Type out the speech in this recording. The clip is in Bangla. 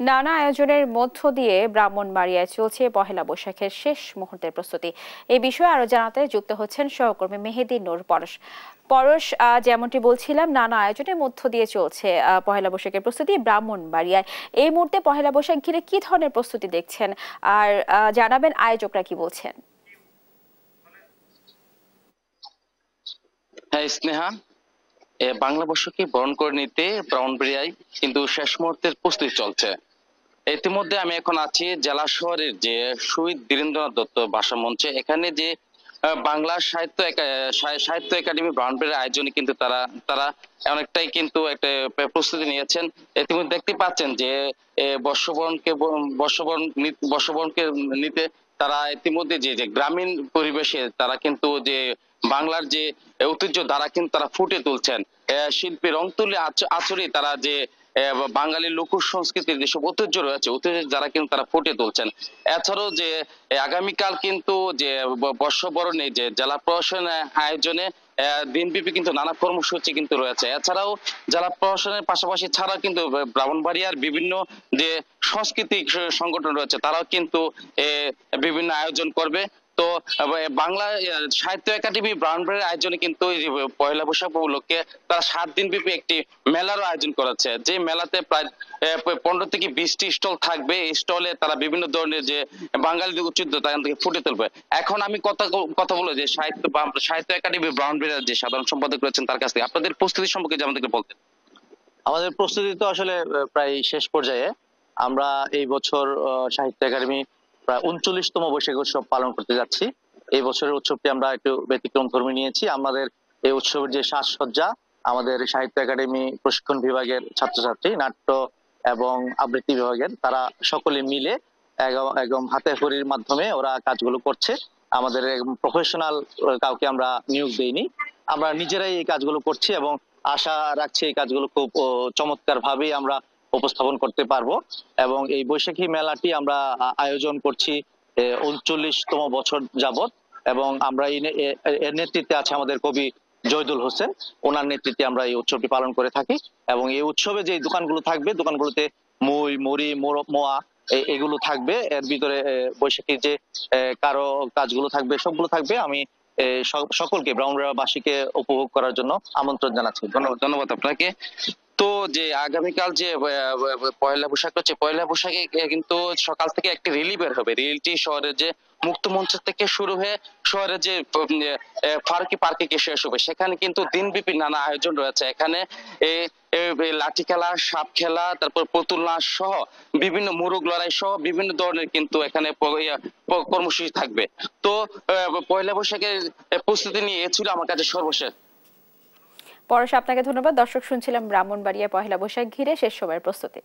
নানা আয়োজনের মধ্য দিয়ে ব্রাহ্মণবাড়িয়ায় চলছে পহেলা বৈশাখের শেষ মুহূর্তের প্রস্তুতি। এই বিষয়ে আরো জানাতে যুক্ত হচ্ছেন সহকর্মী মেহেদী নূর পরশ। পরশ, যেমনটি বলছিলাম, নানা আয়োজনের মধ্য দিয়ে চলছে পহেলা বৈশাখের প্রস্তুতি ব্রাহ্মণবাড়িয়ায়। এই মুহূর্তে পহেলা বৈশাখ ঘিরে কি ধরনের প্রস্তুতি দেখছেন, আর জানাবেন আয়োজকরা কি বলছেন? হ্যাঁ স্নেহা, বাংলা বর্ষকে বরণ করে নিতে ব্রাহ্মণবাড়িয়ায় কিন্তু শেষ মুহূর্তের প্রস্তুতি চলছে। ইতিমধ্যে আমি এখন আছি জেলা শহরের যে শহীদ বীরেন্দ্রনাথ দত্ত ভাষা মঞ্চে। এখানে যে বাংলা সাহিত্য একাডেমি ব্রাহ্মণবাড়িয়ার আয়োজনে কিন্তু তারা তারা অনেকটাই কিন্তু একটা প্রস্তুতি নিয়েছেন। ইতিমধ্যে দেখতে পাচ্ছেন যে বর্ষবরণকে নিতে তারা ইতিমধ্যে যে গ্রামীণ পরিবেশে তারা কিন্তু যে বাংলার যে ঐতিহ্য দ্বারা কিন্তু তারা ফুটে তুলছেন। শিল্পী রং তুলি আচরে তারা যে বাঙালি লোক সংস্কৃতির যেসব ঐতিহ্য রয়েছে ঐতিহ্য যারা কিন্তু তারা ফুটে তুলছেন। এছাড়াও যে আগামীকাল কিন্তু যে বর্ষবরণে যে জেলা প্রশাসনের আয়োজনে দিনব্যাপী কিন্তু নানা কর্মসূচি কিন্তু রয়েছে। এছাড়াও জেলা প্রশাসনের পাশাপাশি ছাড়া কিন্তু ব্রাহ্মণবাড়িয়ার বিভিন্ন যে সাংস্কৃতিক সংগঠন রয়েছে তারাও কিন্তু বিভিন্ন আয়োজন করবে। তো বাংলা সাহিত্য একাডেমি ব্রাহ্মণবাড়িয়ার আয়োজনে কিন্তু পয়লা বৈশাখ উপলক্ষে তারা 7 দিন ব্যাপী একটি মেলারও আয়োজন করেছে। যে মেলাতে প্রায় 15 থেকে 20টি স্টল থাকবে। এই স্টলে তারা বিভিন্ন ধরনের যে বাঙালিদের ঐতিহ্য তা থেকে ফুটে তুলবে। এখন আমি কথা বলে যে সাহিত্য একাডেমি ব্রাহ্মণবাড়িয়ার যে সাধারণ সম্পাদক রয়েছেন তার কাছ থেকে আপনাদের প্রস্তুতি সম্পর্কে যে আমাদেরকে বলতেন। আমাদের প্রস্তুতি তো আসলে প্রায় শেষ পর্যায়ে। আমরা এই বছর সাহিত্য একাডেমি প্রায় 39তম বৈশাখী উৎসব পালন করতে যাচ্ছি। এই বছরের উৎসবটি আমরা একটু ব্যতিক্রম ধর্মী নিয়েছি। আমাদের এই উৎসবের যে সাজসজ্জা, আমাদের সাহিত্য একাডেমি প্রশিক্ষণ বিভাগের ছাত্রছাত্রী, নাট্য এবং আবৃত্তি বিভাগের, তারা সকলে মিলে একদম হাতে খড়ির মাধ্যমে ওরা কাজগুলো করছে। আমাদের প্রফেশনাল কাউকে আমরা নিয়োগ দেইনি, আমরা নিজেরাই এই কাজগুলো করছি এবং আশা রাখছি এই কাজগুলো খুব চমৎকার ভাবেই আমরা উপস্থাপন করতে পারবো। এবং এই বৈশাখী মেলাটি আমরা আয়োজন করছি 39তম বছর যাবত, এবং আমরা এর নেতৃত্বে আছে আমাদের কবি জয়দুল হোসেন, ওনার নেতৃত্বে আমরা এই উৎসবটি পালন করে থাকি। এবং এই উৎসবে যে দোকানগুলো থাকবে, দোকানগুলোতে মই, মুড়ি, মোয়া এগুলো থাকবে। এর ভিতরে বৈশাখীর যে কারো কাজগুলো থাকবে, সবগুলো থাকবে। আমি সকলকে ব্রাহ্মণবাড়িয়াবাসীকে উপভোগ করার জন্য আমন্ত্রণ জানাচ্ছি। ধন্যবাদ আপনাকে। তো যে আগামীকাল যে পয়লা বৈশাখ হচ্ছে, পয়লা বৈশাখে কিন্তু সকাল থেকে একটি র্যালি বের হবে। র্যালিটি শহরের যে মুক্ত মঞ্চ থেকে শুরু হয়ে শহরের যে ফারুকি পার্কে গিয়ে শেষ হবে। সেখানে কিন্তু দিনব্যাপী নানা আয়োজন রয়েছে। এখানে লাঠি খেলা, সাপ খেলা, তারপর পুতুল নাচ সহ বিভিন্ন মুরুগ লড়াই সহ বিভিন্ন ধরনের কিন্তু এখানে কর্মসূচি থাকবে। তো পয়লা বৈশাখের প্রস্তুতি নিয়ে এ ছিল আমার কাছে সর্বশেষ। পরশ, আপনাকে ধন্যবাদ। দর্শক, শুনছিলাম ব্রাহ্মণবাড়িয়া পহেলা বৈশাখ ঘিরে শেষ সময়ের প্রস্তুতি।